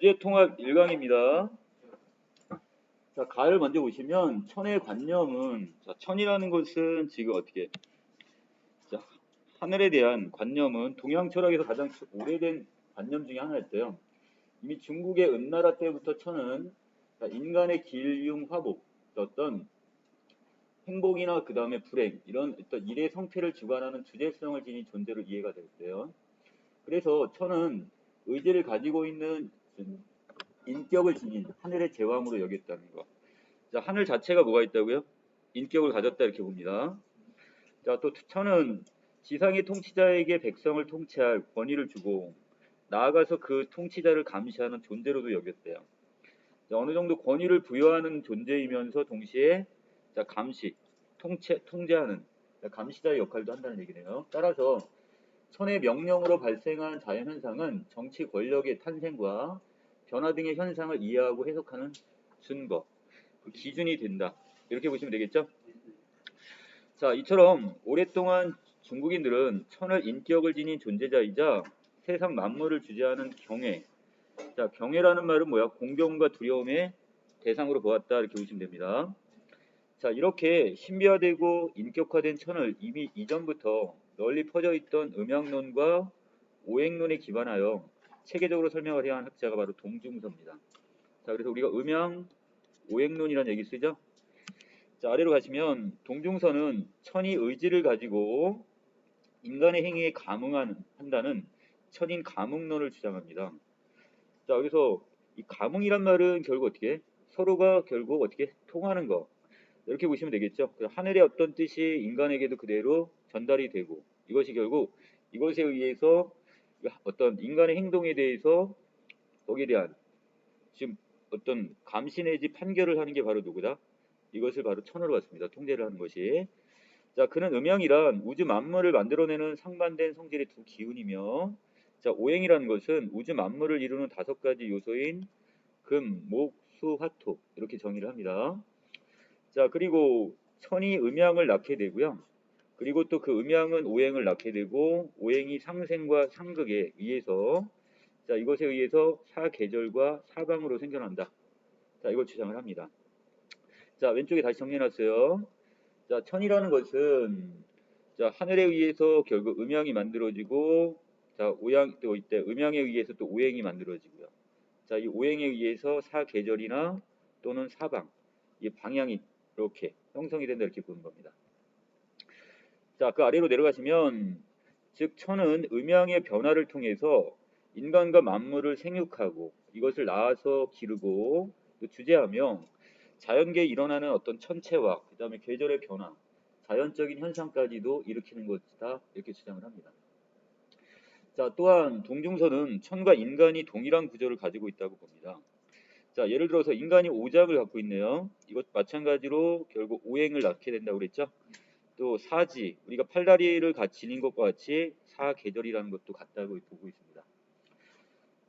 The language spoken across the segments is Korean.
문제통합 1강입니다. 자, 가를 먼저 보시면 천의 관념은, 자, 천이라는 것은 지금 어떻게, 자, 하늘에 대한 관념은 동양 철학에서 가장 오래된 관념 중에 하나였어요. 이미 중국의 은나라 때부터 천은, 자, 인간의 길흉화복, 어떤 행복이나 그 다음에 불행, 이런 어떤 일의 성패를 주관하는 주제성을 지닌 존재로 이해가 됐어요. 그래서 천은 의지를 가지고 있는 인격을 지닌 하늘의 제왕으로 여겼다는 거. 자, 하늘 자체가 뭐가 있다고요? 인격을 가졌다 이렇게 봅니다. 자, 또 천은 지상의 통치자에게 백성을 통치할 권위를 주고 나아가서 그 통치자를 감시하는 존재로도 여겼대요. 자, 어느 정도 권위를 부여하는 존재이면서 동시에 자, 감시, 통제하는 자, 감시자의 역할도 한다는 얘기네요. 따라서 천의 명령으로 발생한 자연현상은 정치 권력의 탄생과 변화 등의 현상을 이해하고 해석하는 증거, 그 기준이 된다. 이렇게 보시면 되겠죠? 자, 이처럼 오랫동안 중국인들은 천을 인격을 지닌 존재자이자 세상 만물을 주재하는 경외. 자, 경외라는 말은 뭐야? 공경과 두려움의 대상으로 보았다. 이렇게 보시면 됩니다. 자, 이렇게 신비화되고 인격화된 천을 이미 이전부터 널리 퍼져 있던 음양론과 오행론에 기반하여 체계적으로 설명을 해야 하는 학자가 바로 동중서입니다. 자, 그래서 우리가 음양, 오행론이라는 얘기 쓰죠? 자, 아래로 가시면 동중서는 천이 의지를 가지고 인간의 행위에 한다는 천인 감응론을 주장합니다. 자, 여기서 이 감응이란 말은 결국 어떻게? 서로가 결국 어떻게 통하는 거. 이렇게 보시면 되겠죠. 하늘의 어떤 뜻이 인간에게도 그대로 전달이 되고 이것이 결국 이것에 의해서 어떤 인간의 행동에 대해서 거기에 대한 지금 어떤 감시 내지 판결을 하는 게 바로 누구다? 이것을 바로 천으로 봤습니다. 통제를 하는 것이. 자, 그는 음양이란 우주 만물을 만들어내는 상반된 성질의 두 기운이며, 자, 오행이라는 것은 우주 만물을 이루는 5가지 요소인 금, 목, 수, 화, 토 이렇게 정의를 합니다. 자, 그리고 천이 음양을 낳게 되고요. 그리고 또 그 음양은 오행을 낳게 되고 오행이 상생과 상극에 의해서 자, 이것에 의해서 사계절과 사방으로 생겨난다. 자, 이걸 주장을 합니다. 자, 왼쪽에 다시 정리해놨어요. 자, 천이라는 것은 자, 하늘에 의해서 결국 음양이 만들어지고 자, 또 이때 음양에 의해서 또 오행이 만들어지고요. 자, 이 오행에 의해서 사계절이나 또는 사방, 이 방향이 이렇게 형성이 된다 이렇게 보는 겁니다. 자, 그 아래로 내려가시면 즉 천은 음양의 변화를 통해서 인간과 만물을 생육하고 이것을 낳아서 기르고 또 주재하며 자연계에 일어나는 어떤 천체와 그 다음에 계절의 변화, 자연적인 현상까지도 일으키는 것이다 이렇게 주장을 합니다. 자, 또한 동중서는 천과 인간이 동일한 구조를 가지고 있다고 봅니다. 자, 예를 들어서 인간이 오장을 갖고 있네요. 이것 마찬가지로 결국 오행을 낳게 된다고 그랬죠. 또 사지, 우리가 팔다리를 지닌 것과 같이 사계절이라는 것도 같다고 보고 있습니다.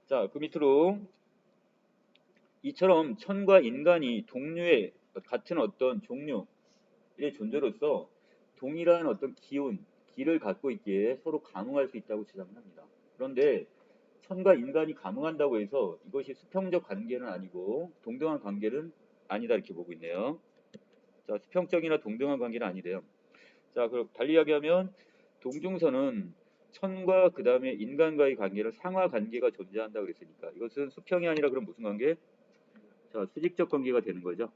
자, 그 밑으로 이처럼 천과 인간이 동류의 같은 어떤 종류의 존재로서 동일한 어떤 기운, 기를 갖고 있기에 서로 감응할 수 있다고 주장을 합니다. 그런데 천과 인간이 감응한다고 해서 이것이 수평적 관계는 아니고 동등한 관계는 아니다 이렇게 보고 있네요. 자, 수평적이나 동등한 관계는 아니래요. 자, 그럼 달리 이야기하면 동중서는 천과 그 다음에 인간과의 관계를 상하 관계가 존재한다고 그랬으니까 이것은 수평이 아니라 그럼 무슨 관계? 자, 수직적 관계가 되는 거죠.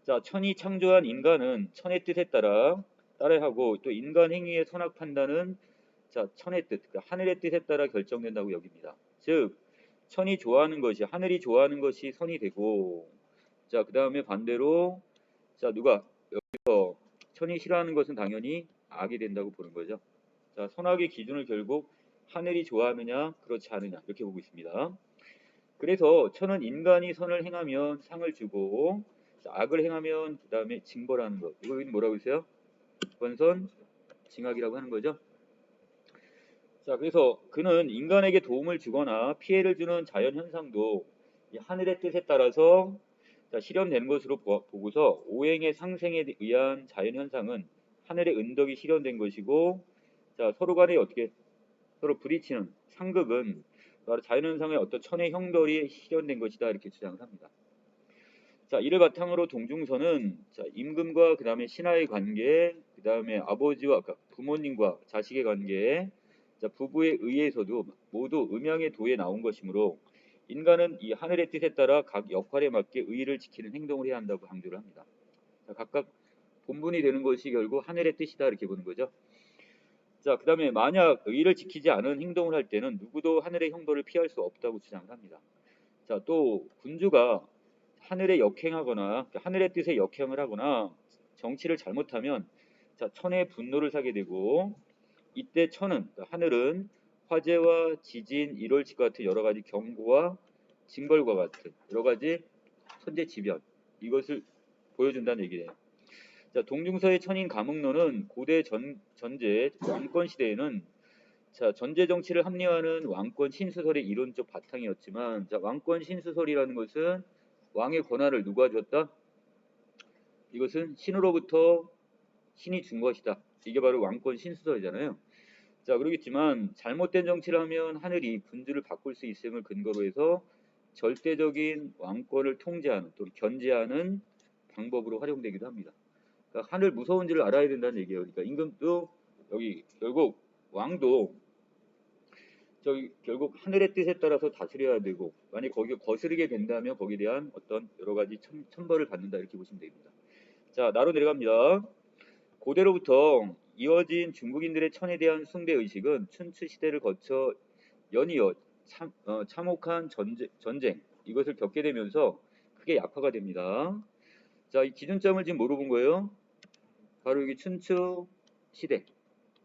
자, 천이 창조한 인간은 천의 뜻에 따라하고 또 인간 행위의 선악 판단은 자, 천의 뜻, 그러니까 하늘의 뜻에 따라 결정된다고 여깁니다. 즉, 천이 좋아하는 것이 하늘이 좋아하는 것이 선이 되고 자, 그 다음에 반대로 자, 누가 여기서 천이 싫어하는 것은 당연히 악이 된다고 보는 거죠. 자, 선악의 기준을 결국 하늘이 좋아하느냐 그렇지 않느냐 이렇게 보고 있습니다. 그래서 천은 인간이 선을 행하면 상을 주고 악을 행하면 그 다음에 징벌하는 것. 이거 뭐라고 했어요? 권선 징악이라고 하는 거죠. 자, 그래서 그는 인간에게 도움을 주거나 피해를 주는 자연 현상도 이 하늘의 뜻에 따라서 자, 실현되는 것으로 보고서 오행의 상생에 의한 자연 현상은 하늘의 은덕이 실현된 것이고 자, 서로 간에 어떻게 서로 부딪히는 상극은 바로 자연현상의 어떤 천의 형벌이 실현된 것이다 이렇게 주장을 합니다. 자, 이를 바탕으로 동중서는 자, 임금과 그 다음에 신하의 관계, 그 다음에 아버지와 그러니까 부모님과 자식의 관계, 자, 부부에 의해서도 모두 음양의 도에 나온 것이므로 인간은 이 하늘의 뜻에 따라 각 역할에 맞게 의의를 지키는 행동을 해야 한다고 강조를 합니다. 자, 각각 본분이 되는 것이 결국 하늘의 뜻이다 이렇게 보는 거죠. 자, 그 다음에 만약 의의를 지키지 않은 행동을 할 때는 누구도 하늘의 형벌을 피할 수 없다고 주장을 합니다. 자, 또 군주가 하늘에 역행하거나 하늘의 뜻에 역행을 하거나 정치를 잘못하면 자, 천의 분노를 사게 되고 이때 천은 하늘은 화재와 지진, 일월치과 같은 여러 가지 경고와 징벌과 같은 여러 가지 천재지변 이것을 보여준다는 얘기예요. 자, 동중서의 천인 감흥론은 고대 전제 왕권 시대에는 자, 전제 정치를 합리화하는 왕권 신수설의 이론적 바탕이었지만 자, 왕권 신수설이라는 것은 왕의 권한을 누가 줬다? 이것은 신으로부터 신이 준 것이다. 이게 바로 왕권 신수설이잖아요. 자, 그러겠지만 잘못된 정치를 하면 하늘이 군주를 바꿀 수 있음을 근거로 해서 절대적인 왕권을 통제하는 또 견제하는 방법으로 활용되기도 합니다. 그러니까 하늘 무서운지를 알아야 된다는 얘기예요. 그러니까 임금도 여기 결국 왕도 저기 결국 하늘의 뜻에 따라서 다스려야 되고 만약 거기에 거스르게 된다면 거기에 대한 어떤 여러 가지 천벌을 받는다 이렇게 보시면 됩니다. 자, 나로 내려갑니다. 고대로부터 이어진 중국인들의 천에 대한 숭배 의식은 춘추 시대를 거쳐 연이어 참혹한 전쟁 이것을 겪게 되면서 크게 약화가 됩니다. 자, 이 기준점을 지금 뭐로 본 거예요? 바로 여기 춘추 시대.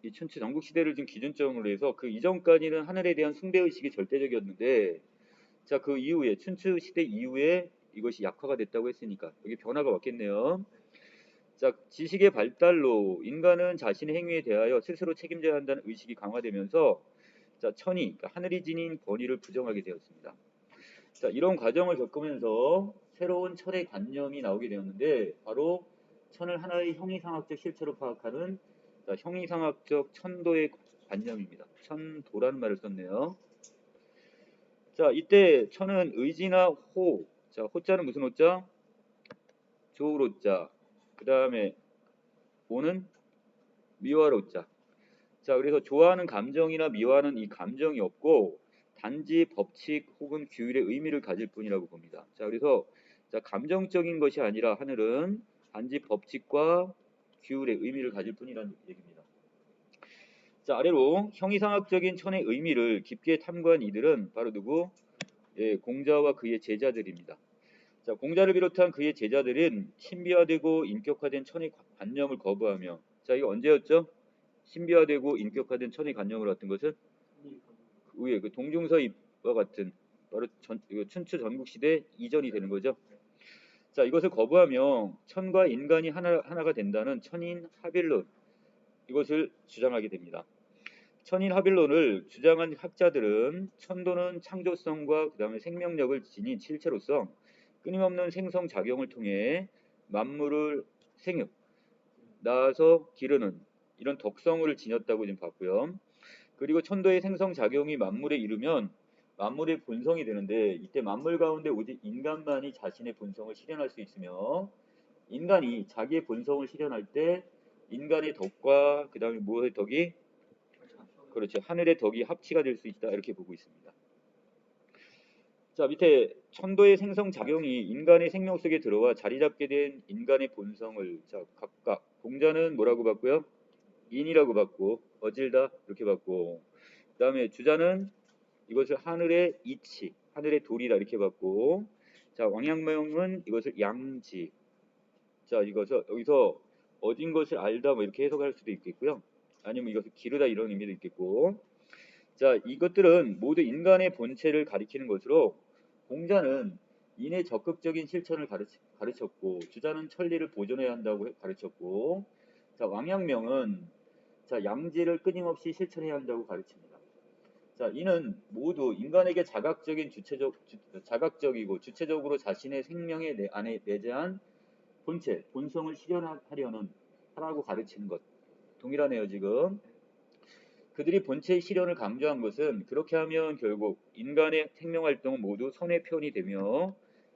이 춘추 전국 시대를 지금 기준점으로 해서 그 이전까지는 하늘에 대한 숭배 의식이 절대적이었는데 자, 그 이후에 춘추 시대 이후에 이것이 약화가 됐다고 했으니까 여기 변화가 왔겠네요. 자, 지식의 발달로 인간은 자신의 행위에 대하여 스스로 책임져야 한다는 의식이 강화되면서 자, 천이 그러니까 하늘이 지닌 권위를 부정하게 되었습니다. 자, 이런 과정을 겪으면서 새로운 천의 관념이 나오게 되었는데 바로 천을 하나의 형이상학적 실체로 파악하는 자, 형이상학적 천도의 관념입니다. 천도라는 말을 썼네요. 자, 이때 천은 의지나 호, 자, 호자는 무슨 호자? 좋을 호자. 그 다음에 호는 미워할 호자. 자, 그래서 좋아하는 감정이나 미워하는 이 감정이 없고 단지 법칙 혹은 규율의 의미를 가질 뿐이라고 봅니다. 자, 그래서 자, 감정적인 것이 아니라 하늘은 단지 법칙과 규율의 의미를 가질 뿐이라는 얘기입니다. 자, 아래로 형이상학적인 천의 의미를 깊게 탐구한 이들은 바로 누구? 예, 공자와 그의 제자들입니다. 자, 공자를 비롯한 그의 제자들은 신비화되고 인격화된 천의 관념을 거부하며 자, 이거 언제였죠? 신비화되고 인격화된 천의 관념을 갖던 것은 위에 그 동중서와 같은 바로 춘추 전국시대 이전이 되는 거죠. 자, 이것을 거부하며 천과 인간이 하나가 된다는 천인 하빌론 이것을 주장하게 됩니다. 천인 하빌론을 주장한 학자들은 천도는 창조성과 그 다음에 생명력을 지닌 실체로서 끊임없는 생성작용을 통해 만물을 생육, 낳아서 기르는 이런 덕성을 지녔다고 지금 봤고요. 그리고 천도의 생성작용이 만물에 이르면 만물의 본성이 되는데 이때 만물 가운데 오직 인간만이 자신의 본성을 실현할 수 있으며 인간이 자기의 본성을 실현할 때 인간의 덕과 그 다음에 무엇의 덕이 그렇죠. 하늘의 덕이 합치가 될 수 있다 이렇게 보고 있습니다. 자, 밑에 천도의 생성작용이 인간의 생명 속에 들어와 자리 잡게 된 인간의 본성을 자, 각각 공자는 뭐라고 봤고요? 인이라고 봤고 어질다 이렇게 봤고 그 다음에 주자는 이것을 하늘의 이치, 하늘의 도리다 이렇게 봤고 자, 왕양명은 이것을 양지 자, 이것을 여기서 어딘 것을 알다 뭐 이렇게 해석할 수도 있겠고요. 아니면 이것을 기르다 이런 의미도 있겠고 자, 이것들은 모두 인간의 본체를 가리키는 것으로 공자는 인의 적극적인 실천을 가르쳤고 주자는 천리를 보존해야 한다고 가르쳤고 자, 왕양명은 자, 양지를 끊임없이 실천해야 한다고 가르칩니다. 자, 이는 모두 인간에게 자각적이고 주체적으로 자신의 생명의 안에 내재한 본체, 본성을 실현하려는 하라고 가르치는 것 동일하네요 지금. 그들이 본체의 실현을 강조한 것은 그렇게 하면 결국 인간의 생명 활동은 모두 선의 표현이 되며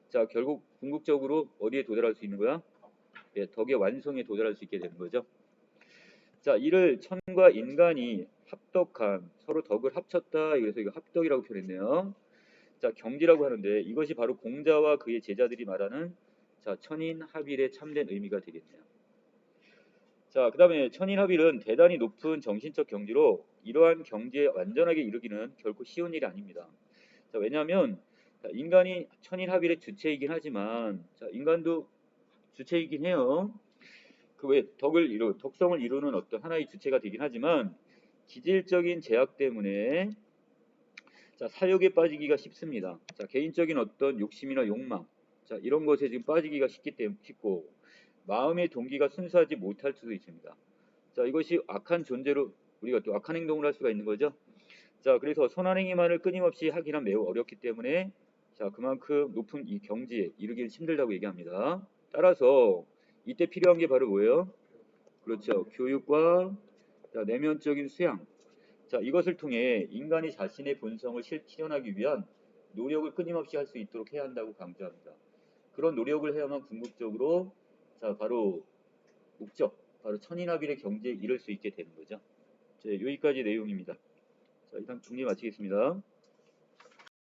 자 결국 궁극적으로 어디에 도달할 수 있는 거야? 예, 덕의 완성에 도달할 수 있게 되는 거죠. 자 이를 천과 인간이 합덕한 서로 덕을 합쳤다. 그래서 이거 합덕이라고 표현했네요. 자 경지라고 하는데 이것이 바로 공자와 그의 제자들이 말하는 자 천인합일의 참된 의미가 되겠네요. 자, 그 다음에 천인합일은 대단히 높은 정신적 경지로 이러한 경지에 완전하게 이르기는 결코 쉬운 일이 아닙니다. 자, 왜냐하면 인간이 천인합일의 주체이긴 하지만 자, 인간도 주체이긴 해요. 그 외 덕성을 이루는 어떤 하나의 주체가 되긴 하지만 기질적인 제약 때문에 자, 사욕에 빠지기가 쉽습니다. 자, 개인적인 어떤 욕심이나 욕망 자, 이런 것에 지금 빠지기가 쉽고 마음의 동기가 순수하지 못할 수도 있습니다. 자, 이것이 악한 존재로 우리가 또 악한 행동을 할 수가 있는 거죠. 자, 그래서 선한 행위만을 끊임없이 하기는 매우 어렵기 때문에 자, 그만큼 높은 이 경지에 이르기는 힘들다고 얘기합니다. 따라서 이때 필요한 게 바로 뭐예요? 그렇죠. 교육과 자, 내면적인 수양. 자, 이것을 통해 인간이 자신의 본성을 실현하기 위한 노력을 끊임없이 할 수 있도록 해야 한다고 강조합니다. 그런 노력을 해야만 궁극적으로 자, 바로 목적, 바로 천인합일의 경지에 이를 수 있게 되는 거죠. 자, 여기까지 내용입니다. 자, 이상 정리 마치겠습니다.